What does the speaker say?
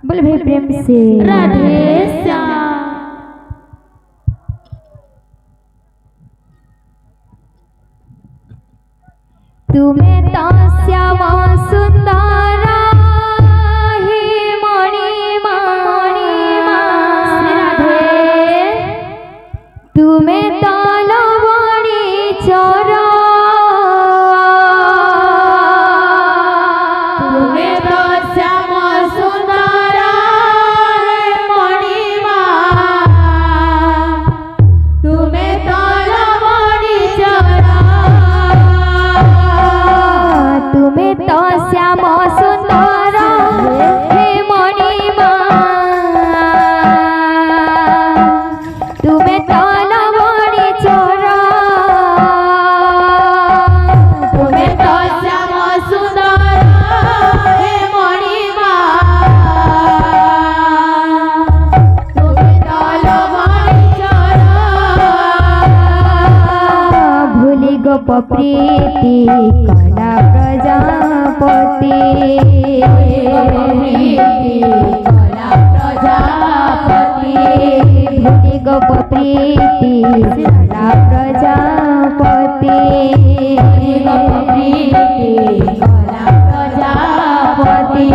बोल भाई प्रेम से राधे श्याम। तुम्हें तो श्याम सुंदर हे मणिमा राधे तुम्हें तो लवणी चोर तुम्हें तो श्याम सुंदर है मणिमा, तुम्हें तो लवणी चोरा, तुम्हें तो श्याम सुंदर हे मणिमा तुम्हें तो लवणी चोर तुम्हें तो श्याम सुंदर है मणिमा, तुम्हें तो लवणी चोरा। भूली गोप प्रीति कला प्रजापति कला प्रजापति, भूली गोप प्रीति कला प्रजापति कला प्रजापति।